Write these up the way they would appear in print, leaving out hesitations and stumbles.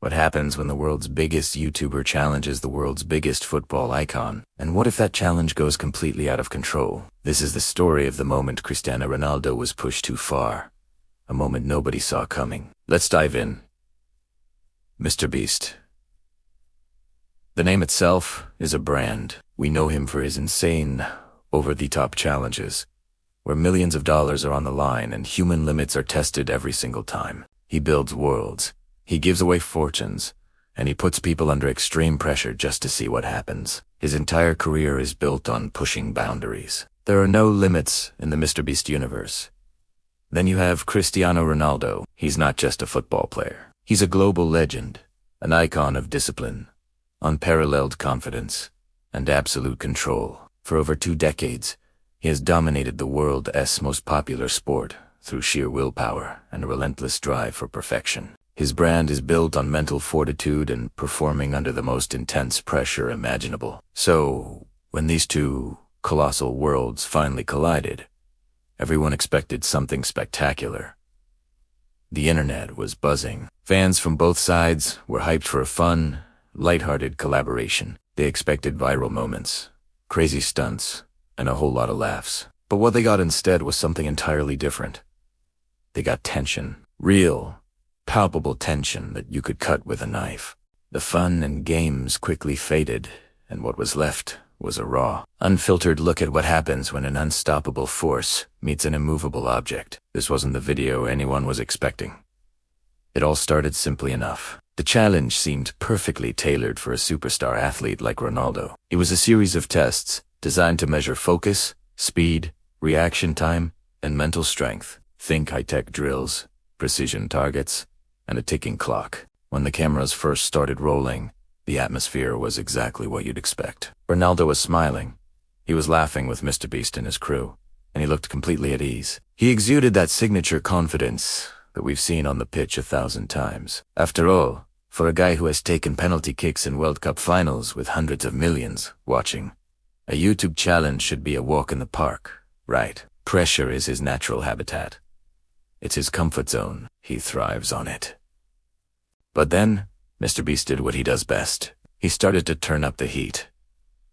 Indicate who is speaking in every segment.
Speaker 1: What happens when the world's biggest YouTuber challenges the world's biggest football icon? And what if that challenge goes completely out of control? This is the story of the moment Cristiano Ronaldo was pushed too far. A moment nobody saw coming. Let's dive in. MrBeast. The name itself is a brand. We know him for his insane, over-the-top challenges, where millions of dollars are on the line and human limits are tested every single time. He builds worlds. He gives away fortunes, and he puts people under extreme pressure just to see what happens. His entire career is built on pushing boundaries. There are no limits in the MrBeast universe. Then you have Cristiano Ronaldo. He's not just a football player. He's a global legend, an icon of discipline, unparalleled confidence, and absolute control. For over 2 decades, he has dominated the world's most popular sport through sheer willpower and a relentless drive for perfection. His brand is built on mental fortitude and performing under the most intense pressure imaginable. So, when these two colossal worlds finally collided, everyone expected something spectacular. The internet was buzzing. Fans from both sides were hyped for a fun, lighthearted collaboration. They expected viral moments, crazy stunts, and a whole lot of laughs. But what they got instead was something entirely different. They got tension. Real, palpable tension that you could cut with a knife. The fun and games quickly faded, and what was left was a raw, unfiltered look at what happens when an unstoppable force meets an immovable object. This wasn't the video anyone was expecting. It all started simply enough. The challenge seemed perfectly tailored for a superstar athlete like Ronaldo. It was a series of tests designed to measure focus, speed, reaction time, and mental strength. Think high-tech drills, precision targets, and a ticking clock. When the cameras first started rolling, the atmosphere was exactly what you'd expect. Ronaldo was smiling. He was laughing with MrBeast and his crew, and he looked completely at ease. He exuded that signature confidence that we've seen on the pitch 1,000 times. After all, for a guy who has taken penalty kicks in World Cup finals with hundreds of millions watching, a YouTube challenge should be a walk in the park, right? Pressure is his natural habitat. It's his comfort zone. He thrives on it. But then, MrBeast did what he does best. He started to turn up the heat.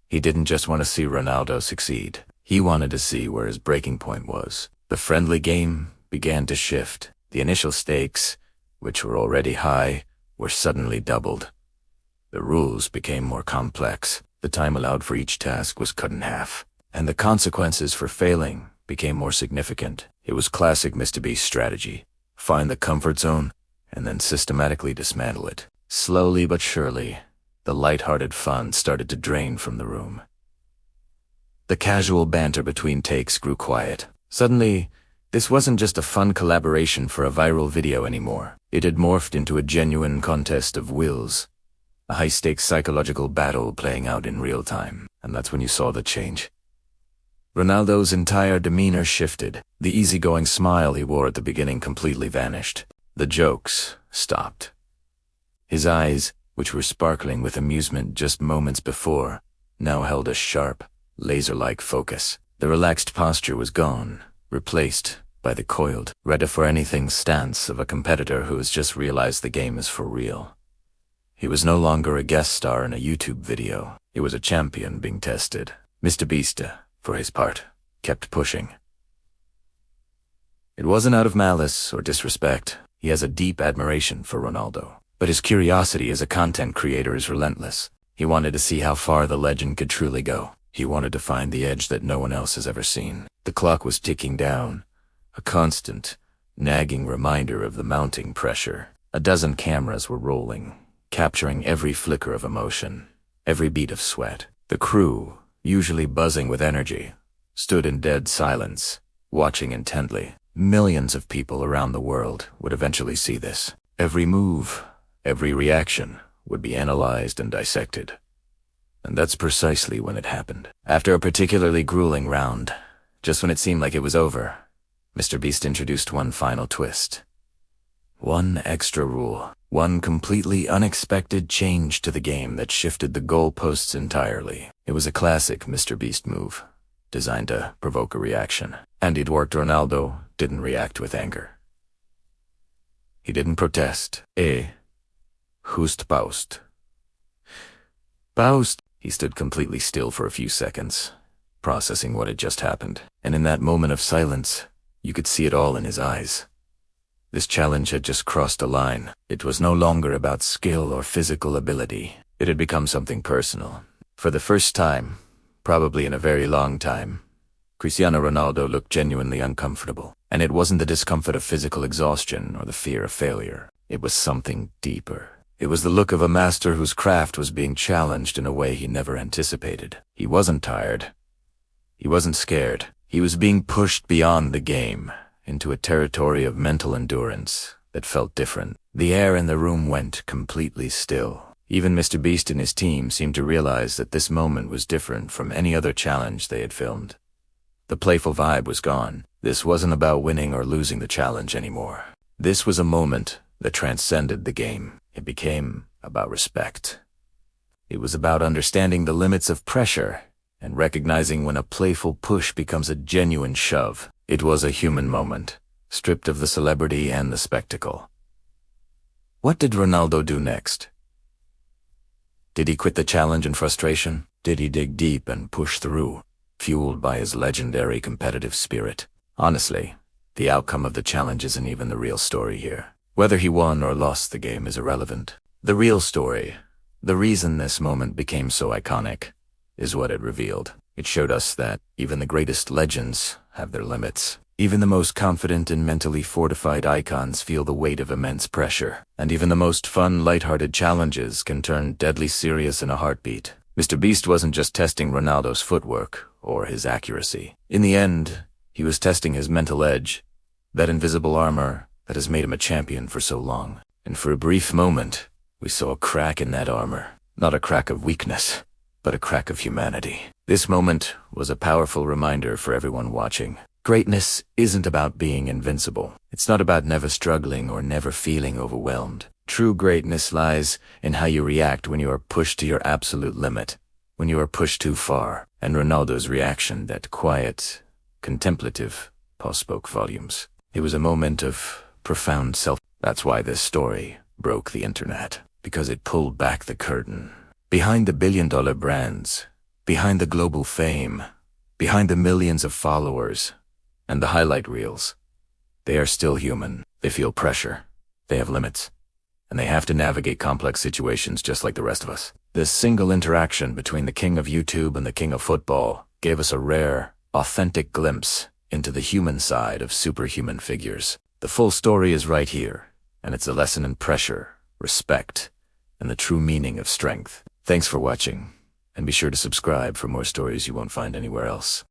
Speaker 1: He didn't just want to see Ronaldo succeed. He wanted to see where his breaking point was. The friendly game began to shift. The initial stakes, which were already high, were suddenly doubled. The rules became more complex. The time allowed for each task was cut in half. And the consequences for failing became more significant. It was classic MrBeast strategy. Find the comfort zone, and then systematically dismantle it. Slowly but surely, the light-hearted fun started to drain from the room. The casual banter between takes grew quiet. Suddenly, this wasn't just a fun collaboration for a viral video anymore. It had morphed into a genuine contest of wills, a high-stakes psychological battle playing out in real time. And that's when you saw the change. Ronaldo's entire demeanor shifted. The easygoing smile he wore at the beginning completely vanished. The jokes stopped. His eyes, which were sparkling with amusement just moments before, now held a sharp, laser-like focus. The relaxed posture was gone, replaced by the coiled, ready-for-anything stance of a competitor who has just realized the game is for real. He was no longer a guest star in a YouTube video. He was a champion being tested. MrBeast, for his part, kept pushing. It wasn't out of malice or disrespect. He has a deep admiration for Ronaldo. But his curiosity as a content creator is relentless. He wanted to see how far the legend could truly go. He wanted to find the edge that no one else has ever seen. The clock was ticking down, a constant, nagging reminder of the mounting pressure. A dozen cameras were rolling, capturing every flicker of emotion, every beat of sweat. The crew, usually buzzing with energy, stood in dead silence, watching intently. Millions of people around the world would eventually see this. Every move, every reaction would be analyzed and dissected. And that's precisely when it happened. After a particularly grueling round, just when it seemed like it was over, MrBeast introduced one final twist. One extra rule. One completely unexpected change to the game that shifted the goalposts entirely. It was a classic MrBeast move, designed to provoke a reaction. And it worked. Ronaldo didn't react with anger. He didn't protest. Who's Baust? Baust! He stood completely still for a few seconds, processing what had just happened. And in that moment of silence, you could see it all in his eyes. This challenge had just crossed a line. It was no longer about skill or physical ability. It had become something personal. For the first time, probably in a very long time, Cristiano Ronaldo looked genuinely uncomfortable. And it wasn't the discomfort of physical exhaustion or the fear of failure. It was something deeper. It was the look of a master whose craft was being challenged in a way he never anticipated. He wasn't tired. He wasn't scared. He was being pushed beyond the game, into a territory of mental endurance that felt different. The air in the room went completely still. Even MrBeast and his team seemed to realize that this moment was different from any other challenge they had filmed. The playful vibe was gone. This wasn't about winning or losing the challenge anymore. This was a moment that transcended the game. It became about respect. It was about understanding the limits of pressure and recognizing when a playful push becomes a genuine shove. It was a human moment, stripped of the celebrity and the spectacle. What did Ronaldo do next? Did he quit the challenge in frustration? Did he dig deep and push through, fueled by his legendary competitive spirit? Honestly, the outcome of the challenge isn't even the real story here. Whether he won or lost the game is irrelevant. The real story, the reason this moment became so iconic, is what it revealed. It showed us that even the greatest legends have their limits. Even the most confident and mentally fortified icons feel the weight of immense pressure. And even the most fun, lighthearted challenges can turn deadly serious in a heartbeat. MrBeast wasn't just testing Ronaldo's footwork or his accuracy. In the end, he was testing his mental edge, that invisible armor that has made him a champion for so long. And for a brief moment, we saw a crack in that armor. Not a crack of weakness, but a crack of humanity. This moment was a powerful reminder for everyone watching. Greatness isn't about being invincible. It's not about never struggling or never feeling overwhelmed. True greatness lies in how you react when you are pushed to your absolute limit, when you are pushed too far. And Ronaldo's reaction, that quiet, contemplative pause, spoke volumes. It was a moment of profound self. That's why this story broke the internet, because it pulled back the curtain. Behind the billion-dollar brands, behind the global fame, behind the millions of followers, and the highlight reels, they are still human. They feel pressure, they have limits, and they have to navigate complex situations just like the rest of us. This single interaction between the king of YouTube and the king of football gave us a rare, authentic glimpse into the human side of superhuman figures. The full story is right here, and it's a lesson in pressure, respect, and the true meaning of strength. Thanks for watching, and be sure to subscribe for more stories you won't find anywhere else.